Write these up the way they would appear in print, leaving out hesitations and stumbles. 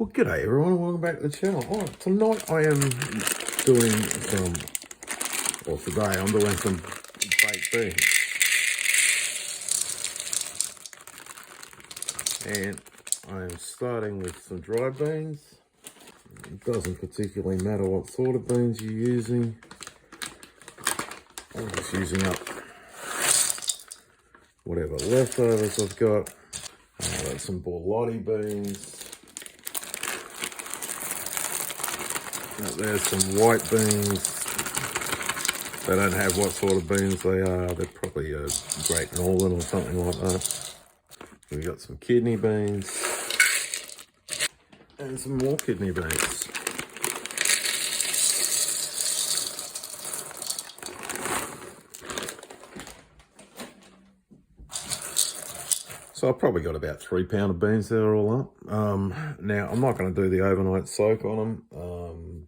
Well, g'day everyone and welcome back to the channel. Alright, tonight I am doing some, or today I'm doing some baked beans. And I am starting with some dry beans. It doesn't particularly matter what sort of beans you're using. I'm just using up whatever leftovers I've got. I've got some borlotti beans. There's some white beans. They don't have what sort of beans they are. They're probably a Great Northern or something like that. We've got some kidney beans and some more kidney beans. So I've probably got about 3 pounds of beans there all up. Now I'm not going to do the overnight soak on them.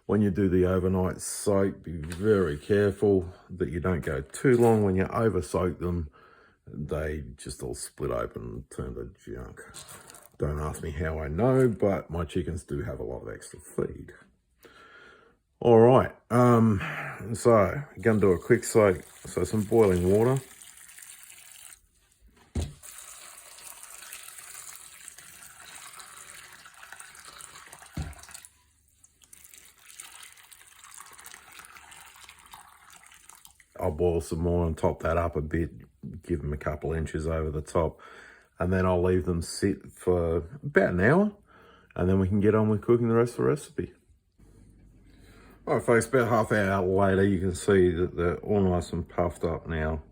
When you do the overnight soak, be very careful that you don't go too long. When you over soak them, they just all split open and turn to junk. Don't ask me how I know, but my chickens do have a lot of extra feed. All right, so I'm going to do a quick soak. So some boiling water. I'll boil some more and top that up a bit, give them a couple inches over the top, and then I'll leave them sit for about an hour, and then we can get on with cooking the rest of the recipe. All right, folks, about half an hour later, you can see that they're all nice and puffed up now.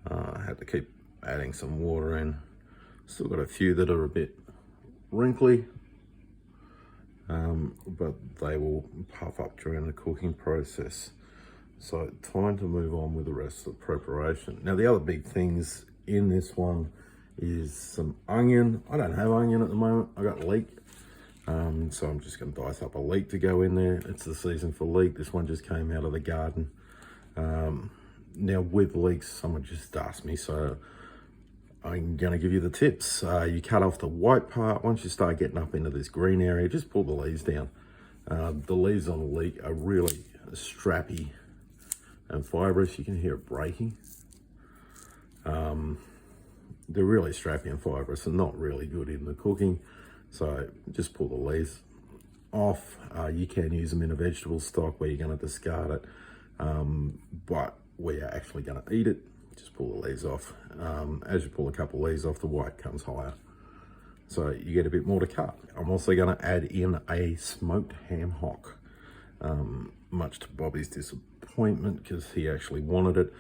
I had to keep adding some water in. Still got a few that are a bit wrinkly, but they will puff up during the cooking process. So time to move on with the rest of the preparation. Now the other big things in this one is some onion. I don't have onion at the moment, I got leek. So I'm just gonna dice up a leek to go in there. It's the season for leek. This one just came out of the garden. Now with leeks, someone just asked me, so I'm gonna give you the tips. You cut off the white part. Once you start getting up into this green area, just pull the leaves down. The leaves on the leek are really strappy and fibrous. You can hear it breaking. They're really strappy and fibrous and not really good in the cooking. So just pull the leaves off. You can use them in a vegetable stock where you're going to discard it, but where you're actually going to eat it, just pull the leaves off. As you pull a couple of leaves off, the white comes higher, so you get a bit more to cut. I'm also going to add in a smoked ham hock, much to Bobby's disappointment because he actually wanted it.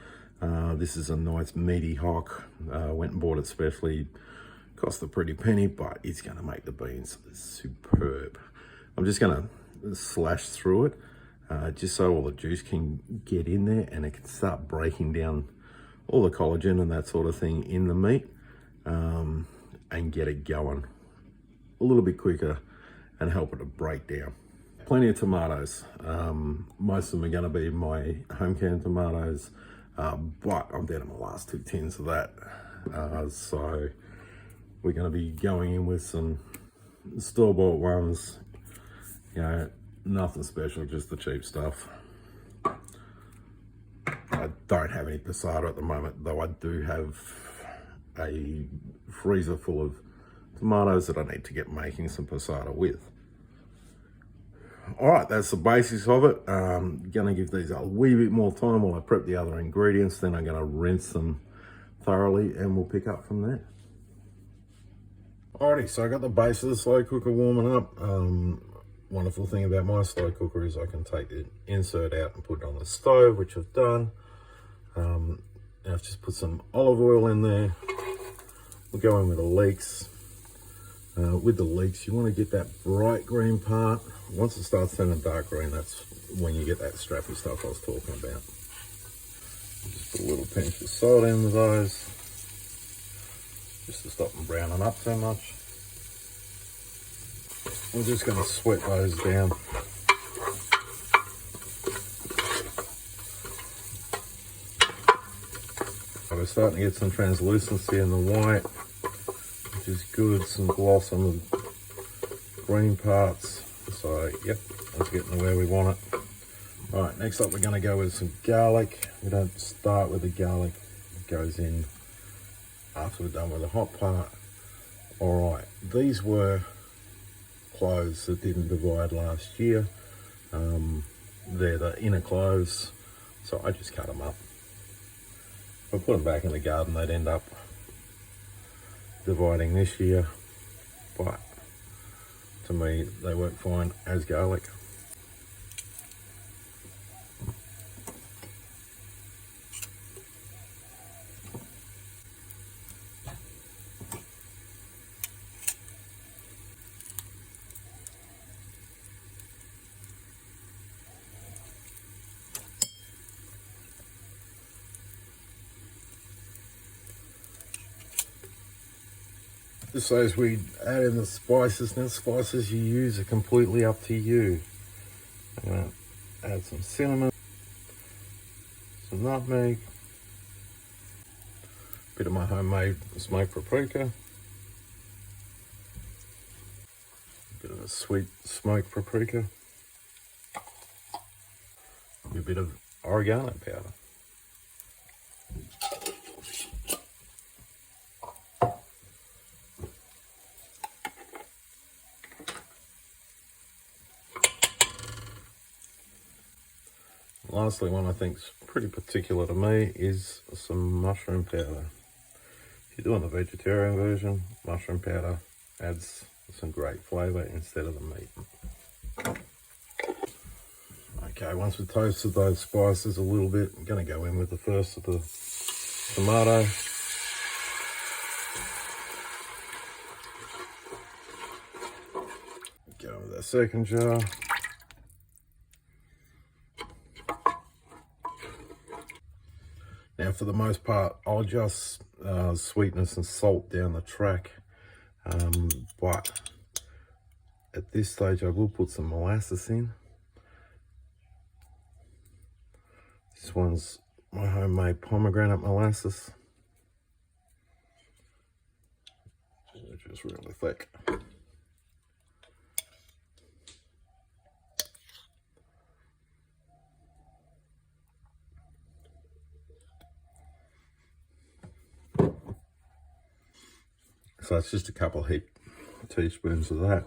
This is a nice meaty hock. Went and bought it specially. Cost a pretty penny, but it's going to make the beans superb. I'm just going to slash through it just so all the juice can get in there and it can start breaking down all the collagen and that sort of thing in the meat, and get it going a little bit quicker and help it to break down. Plenty of tomatoes. Most of them are going to be my home canned tomatoes, but I'm down to my last 2 tins of that. So we're going to be going in with some store-bought ones. You know, nothing special, just the cheap stuff. I don't have any passata at the moment, though I do have a freezer full of tomatoes that I need to get making some passata with. All right, that's the basics of it. Gonna give these a wee bit more time while I prep the other ingredients, then I'm gonna rinse them thoroughly and we'll pick up from there. Alrighty, so I got the base of the slow cooker warming up. Wonderful thing about my slow cooker is I can take the insert out and put it on the stove, which I've done. I've just put some olive oil in there. We'll go in with the leeks. With the leeks, you want to get that bright green part. Once it starts turning dark green, that's when you get that strappy stuff I was talking about. Just put a little pinch of salt in with those, just to stop them browning up so much. We're just going to sweat those down. We're starting to get some translucency in the white, which is good, some gloss on green parts. So yep, that's getting to where we want it. All right, next up we're going to go with some garlic. We don't start with the garlic, it goes in after we're done with the hot part. All right, these were cloves that didn't divide last year. They're the inner cloves, so I just cut them up. If I put them back in the garden, they'd end up dividing this year, but to me they work fine as garlic. Just as we add in the spices, now spices you use are completely up to you. I'm going to add some cinnamon, some nutmeg, a bit of my homemade smoked paprika, a bit of a sweet smoked paprika, a bit of oregano powder. Lastly, one I think's pretty particular to me is some mushroom powder. If you're doing the vegetarian version, mushroom powder adds some great flavour instead of the meat. Okay, once we've toasted those spices a little bit, I'm going to go in with the first of the tomato. Go with the second jar. Now, for the most part, I'll just sweetness and salt down the track, but at this stage I will put some molasses in. This one's my homemade pomegranate molasses, which is really thick. So it's just a couple of teaspoons of that.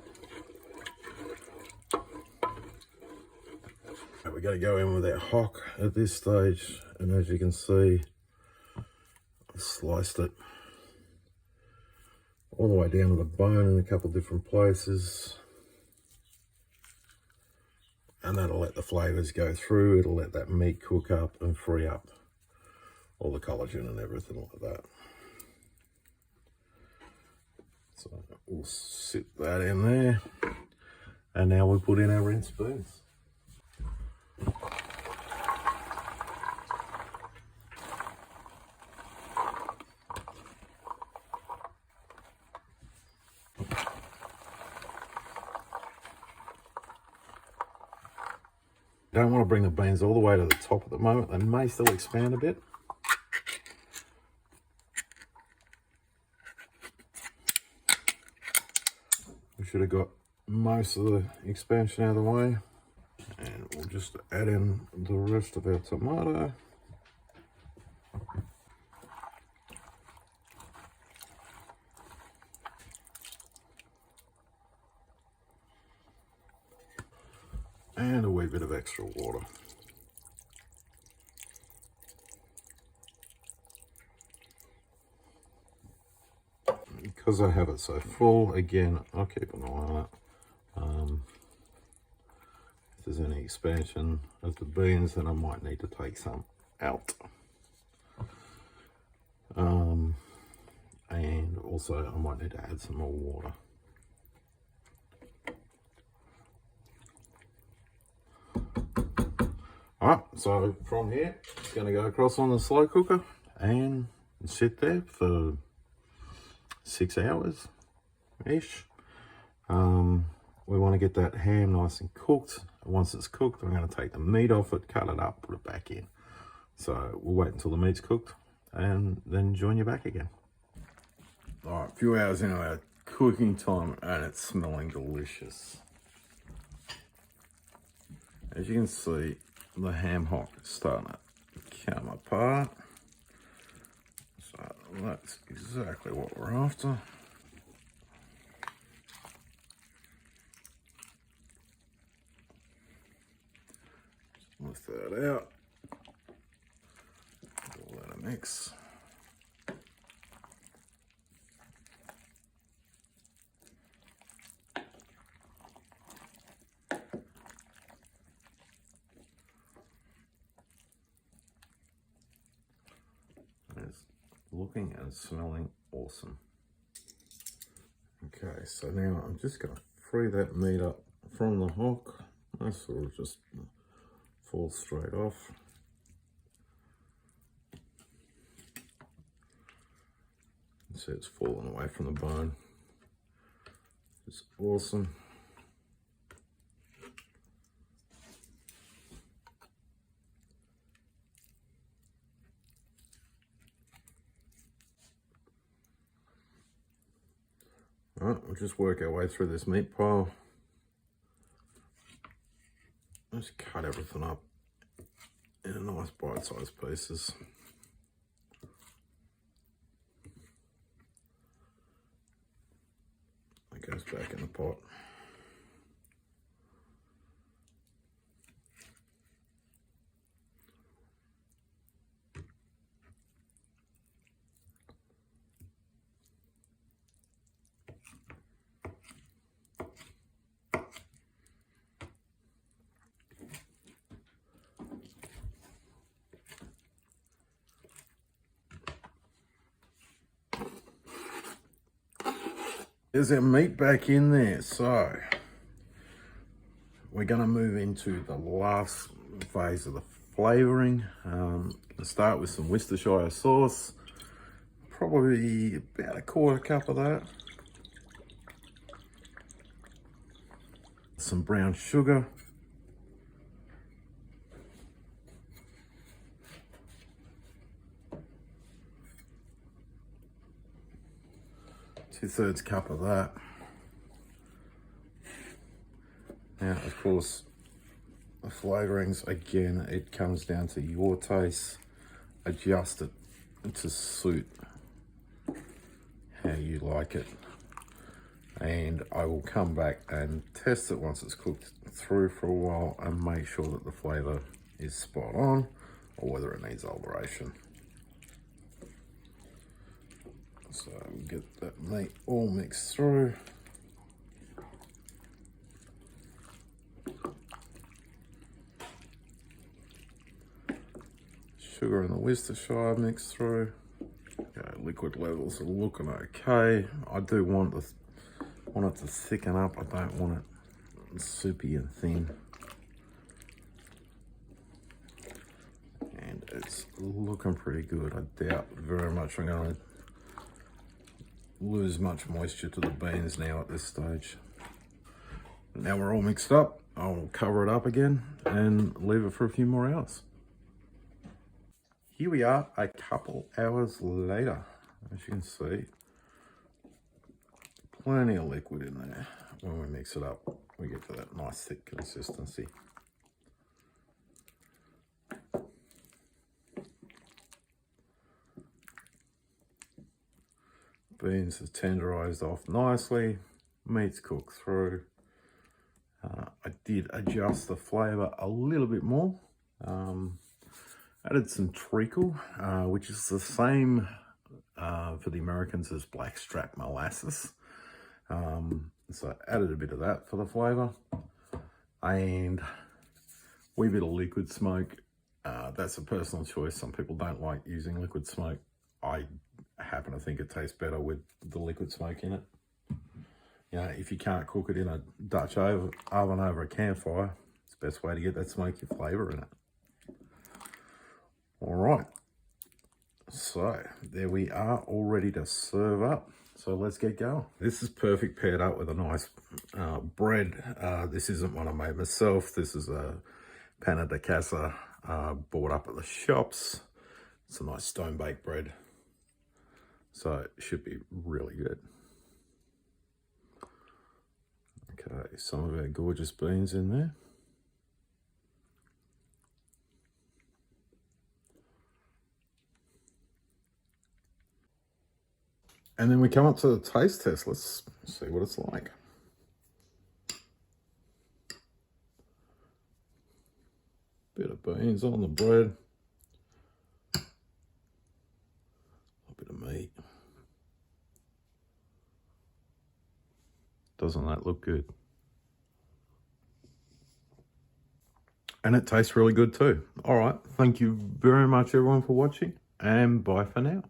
We're going to go in with our hock at this stage, and as you can see, I've sliced it all the way down to the bone in a couple of different places, and that'll let the flavours go through. It'll let that meat cook up and free up all the collagen and everything like that. So we'll sit that in there, and now we put in our rinsed beans. Don't want to bring the beans all the way to the top at the moment. They may still expand a bit. We should have got most of the expansion out of the way. And we'll just add in the rest of our tomato. And a wee bit of extra water. Because I have it so full, again, I'll keep an eye on it. If there's any expansion of the beans, then I might need to take some out. And also I might need to add some more water. Alright, so from here, it's going to go across on the slow cooker and sit there for 6 hours-ish. We want to get that ham nice and cooked. Once it's cooked, I'm going to take the meat off it, cut it up, put it back in. So we'll wait until the meat's cooked and then join you back again. All right, a few hours into our cooking time, and it's smelling delicious. As you can see, the ham hock is starting to come apart. So that's exactly what we're after. Lift that out. Let it mix. It's looking and smelling awesome. Okay, so now I'm just going to free that meat up from the hook. That sort of just falls straight off. See, it's falling away from the bone. It's awesome. All right, we'll just work our way through this meat pile. Just cut everything up in nice bite-sized pieces. It goes back in the pot. There's our meat back in there, so we're going to move into the last phase of the flavouring. Let's start with some Worcestershire sauce, probably about a quarter cup of that. Some brown sugar. Two-thirds cup of that. Now, of course, the flavourings, again, it comes down to your taste. Adjust it to suit how you like it. And I will come back and test it once it's cooked through for a while and make sure that the flavour is spot on or whether it needs alteration. So we'll get that meat all mixed through. Sugar and the Worcestershire mixed through. Okay, liquid levels are looking okay. I do want it to thicken up. I don't want it soupy and thin. And it's looking pretty good. I doubt very much I'm going to lose much moisture to the beans now at this stage. Now we're all mixed up, I'll cover it up again and leave it for a few more hours. Here we are a couple hours later. As you can see, plenty of liquid in there. When we mix it up, we get to that nice thick consistency. Beans are tenderized off nicely, meat's cooked through. I did adjust the flavour a little bit more. Added some treacle, which is the same for the Americans as blackstrap molasses. So I added a bit of that for the flavour. And a wee bit of liquid smoke. That's a personal choice. Some people don't like using liquid smoke. I happen to think it tastes better with the liquid smoke in it. You know, if you can't cook it in a Dutch oven over a campfire, it's the best way to get that smoky flavour in it. All right, so there we are, all ready to serve up. So let's get going. This is perfect paired up with a nice bread. This isn't one I made myself. This is a panna di casa bought up at the shops. It's a nice stone baked bread. So it should be really good. Okay, some of our gorgeous beans in there. And then we come up to the taste test. Let's see what it's like. Bit of beans on the bread. A bit of meat. Doesn't that look good? And it tastes really good too. All right. Thank you very much, everyone, for watching. And bye for now.